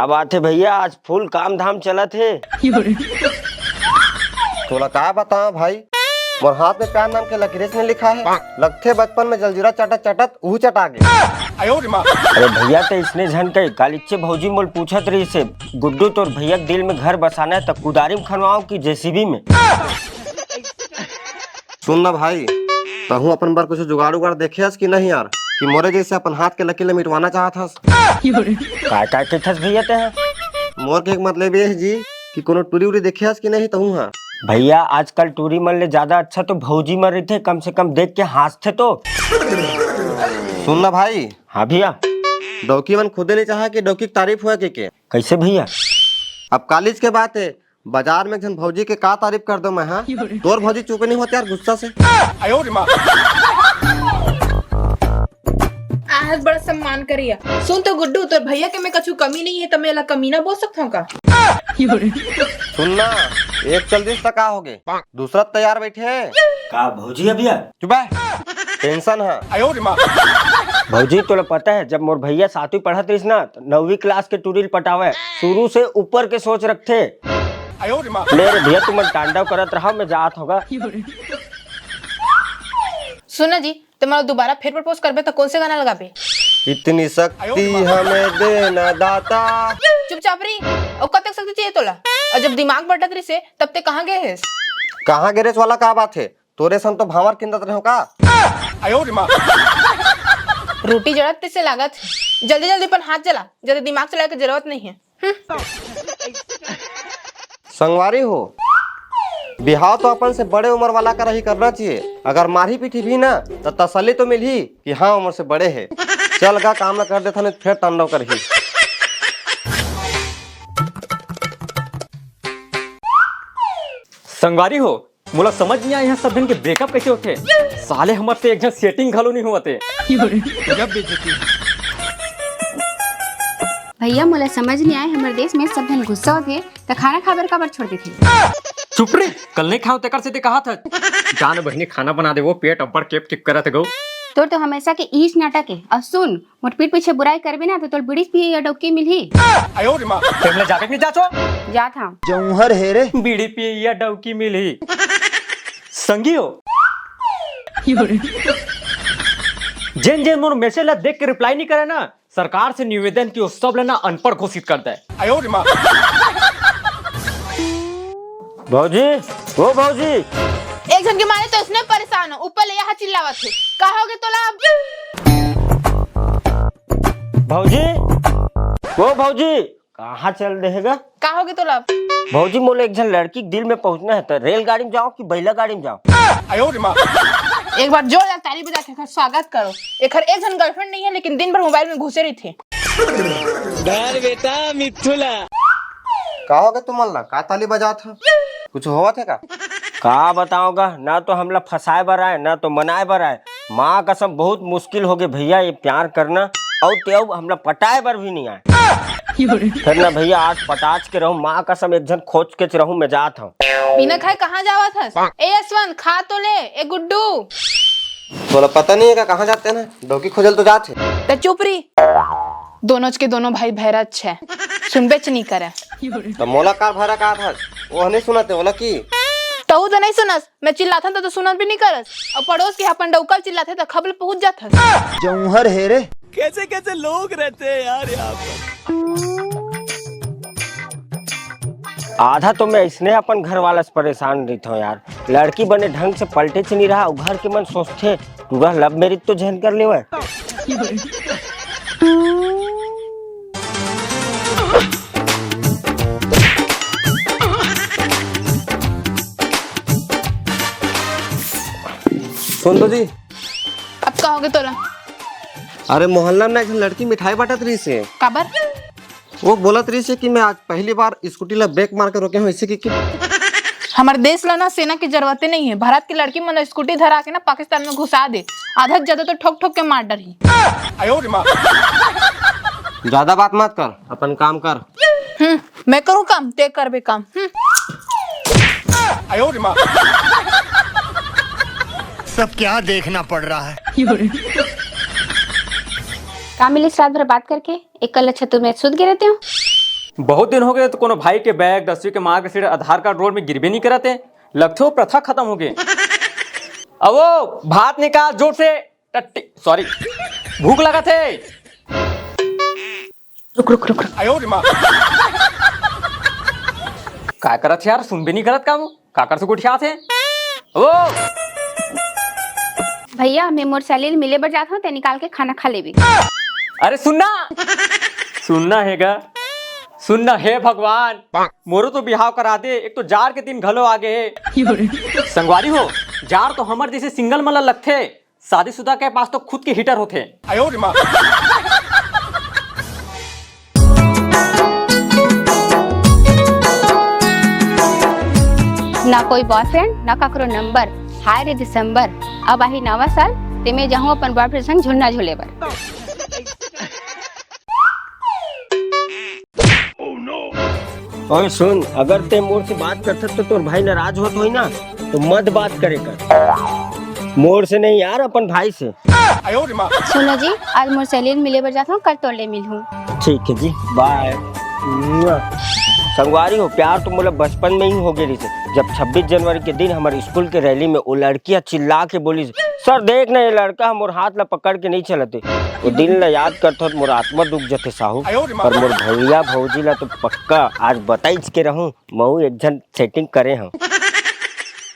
क्या बात है भैया, आज फुल काम धाम चला थे। तोला का बताओ भाई, मोर हाथ में प्यार नाम के लकीरें ने लिखा है। लगते बचपन में जलजीरा चटत चटत ऊ चटा गए। अरे भैया तो इसने झन के कालिच्चे भौजी मोल पूछत रही से गुड्डू तोर भैया दिल में घर बसाना है तो कुदारी में खनवाओ की जेसीबी में। सुन ना भाई, तहू अपन बार कुछ जुगाड़ उगाड़ देखे कि नहीं यार, कि मोरे जैसे अपन हाथ के लकीर मिटवाना चाहत हस। काय के थस भैया ते हैं? मोर के एक मतलब ये है जी कि कोनो टूरी उरी देखे हस कि नहीं तहू। हाँ भैया आजकल टूरी मन ले ज्यादा अच्छा तो भौजी मर रही थे, कम से कम देख के हंसते तो। सुन ना भाई। हाँ भैया। डौकी मन खुदे नहीं चाहा कि डौकी की तारीफ हुआ के कैसे भैया? अब कॉलेज के बात है, बाजार में जन भौजी के का तारीफ कर दो मैं। हाँ तोर भौजी चुप नहीं होते यार गुस्सा से। आज बड़ा सम्मान करिया। सुन तो गुड्डू, तोर भैया के में कछु कमी नहीं है तो मैं ला कमीना बोल सकता हूँ का? सुनना, एक चल दिस तक हो गए, दूसरा तैयार बैठे है। का भौजी है भैया? चुप है, टेंशन है। भौजी तो पता है जब मोर भैया सातवीं पढ़त रही ना तो 9वीं क्लास के टूरिल पटावे शुरू से ऊपर के सोच रखते। मेरे भैया तुम तांडव करत रहा, मैं जात होगा। सुना जी, तुम्हारा दोबारा फिर प्रपोज करबे तो कौन से गाना लगाबे? इतनी शक्ति हमें देना दाता। चुपचाप रही। और कब तक शक्ति चाहिए तोला? और जब दिमाग बटत रही से तब ते कहाँ गए है? कहाँ गिरेस वाला का बात है, तोरे सम तो भावर किंदत रहो का। रोटी जड़त से लागत। जल्दी जल्दी पर हाथ चला, ज्यादा दिमाग चलाने की जरूरत नहीं है। संगवारी हो, बिहाव तो अपन से बड़े उम्र वाला का रही करना चाहिए। अगर मारी पीटी भी ना तो तसल्ली तो मिली कि हाँ उम्र से बड़े है। चल का काम न कर देता नहीं फिर तांडव कर ही। संगवारी हो, मोला समझ नहीं आया सब दिन के ब्रेकअप कैसे होते। साले हमर से एक जन सेटिंग घलो नहीं होते। भैया मोला समझ नहीं आए हमारे देश में सब जन गुस्सा होते तो खाना खाबर काबर छोड़ देते। चुप रे, कल नहीं खाओ तेकर से ते कहा था जान बहनी खाना बना दे, वो पेट अब्बड़ केप केप करत गो। तोर तो हमेशा के ईच नाटक है। और सुन, मोर पीठ पीछे बुराई करबे ना तो तोर बीड़ी पी या डौकी मिलही। तेमले जाके नहीं जाचो जा था जौहर है रे, बीड़ी पी या डौकी मिली। संगी हो जेन जेन मोर मैसेज ला देख के रिप्लाई नहीं करे ना, सरकार से निवेदन की सब लेना अनपढ़ घोषित कर दे। भौजी, वो भौजी एक जन के मारे तो इसने परेशान हो, ऊपर ले यहाँ चिल्लावत थे। कहोगे तो लाभ। भौजी, वो भौजी कहाँ चल देगा? कहोगे तो लाभ। भौजी मोले एक जन लड़की के दिल में पहुंचना है तो रेलगाड़ी में जाओ कि बैला गाड़ी में जाओ? एक बार जोरदार ताली बजा के स्वागत करो। एक जन गर्लफ्रेंड नहीं है लेकिन दिन भर मोबाइल में घुसे रही थे। बेटा मिथुला कहोगे तुम अल्लाह का ताली बजा था, कुछ हुआ थे का बताओगा, ना तो हमला फंसाए बर आए ना तो मनाए बर आए। माँ कसम बहुत मुश्किल हो गए भैया ये प्यार करना, और तेव हमला पटाए बर भी नहीं आए। फिर ना भैया आज पटाच के रहूं, माँ कसम एक जन खोज के रहूं, मैं जात हूँ। बिना खाए कहाँ जावा था? ए यशवंत खा तो ले। ए गुड्डू, बोला पता नहीं है का कहाँ जाते ना, डौकी खोजल तो जाते। तो चुप रही। दोनों के दोनों भाई भैरत छे, सुनबेच नहीं करे। तो मोला का भरा का था, वो नहीं सुनाते बोला की तू तो नहीं सुनस, मैं चिल्लाता तो सुनत भी नहीं करस। और पड़ोस के अपन डौकल चिल्लाते तो खबर पहुंच जाता। जौहर है रे, कैसे कैसे लोग रहते हैं यार यहाँ पर। आधा तो मैं इसने अपन घर वाला से परेशान रही था यार। लड़की बने ढंग से पलटे से नहीं रहा, घर के मन सोचते पूरा लव मैरिज तो झन कर ले। सुन दो जी। अब कहोगे तो ला। अरे मोहल्ला में एक लड़की मिठाई बांटत रही से। काबर? वो बोलत रही से कि मैं आज पहली बार स्कूटी ला ब्रेक मार कर रोके हूँ इसी की। हमारे देश ला ना सेना की जरूरत नहीं है। भारत की लड़की मन स्कूटी धरा के ना पाकिस्तान में घुसा दे, आधा ज्यादा तो ठोक ठोक के मार डरी। ज्यादा बात मत कर, अपन काम कर। मैं करूँ काम, ते कर बे काम। सब क्या देखना पड़ रहा है। काम मिली रात भर बात करके एक कल अच्छा तुम सुध गिरे रहते हो। बहुत दिन हो गए तो कोनो भाई के बैग 10वीं के मार्कशीट आधार कार्ड रोड में गिरबे नहीं करते, लगते हो प्रथा खत्म हो गई। अब वो भात निकाल जोर से, टट्टी सॉरी भूख लगा थे। रुक रुक रुक रुक। क्या करत यार, सुनबे नहीं करत काम, काकर से गुठिया थे वो। भैया मैं मोर सैलरी मिले बर जात हूँ ते निकाल के खाना खा लेबी। अरे सुनना सुनना हैगा, सुनना है भगवान, मोरो तो बिहाव करा दे, एक तो जार के दिन घलो आगे है। संगवारी हो, जार तो हमर जैसे सिंगल मला लगथे, शादीशुदा के पास तो खुद के हीटर होते। ना कोई बॉयफ्रेंड ना ककरो नंबर। हाय रे दिसंबर, अब आही नवा साल ते मैं जाऊँ अपन बॉयफ्रेंड संग झुन्ना झूले बर। और सुन, अगर ते मोर से बात करते तो तोर भाई नाराज होत होई ना, तो मत बात करे कर। मोर से नहीं यार, अपन भाई से। सुनो जी, आज मोर सैलरी मिले बर जाता हूँ, कल तोड़ ले मिलूँ। ठीक है जी, बाय। संगवारी हो, प्यार तो मतलब बचपन में ही हो गई थी, जब 26 जनवरी के दिन हमारे स्कूल के रैली में वो लड़कियां चिल्ला के बोली, सर देख ना ये लड़का हमोर हाथ ला पकड़ के नहीं चलते। वो दिन ला याद करते हो मोर आत्मा दुख जते साहू। पर मोर भैया भौजी ला तो पक्का आज बताइच के रहूं, मऊ एक जन सेटिंग करे हम।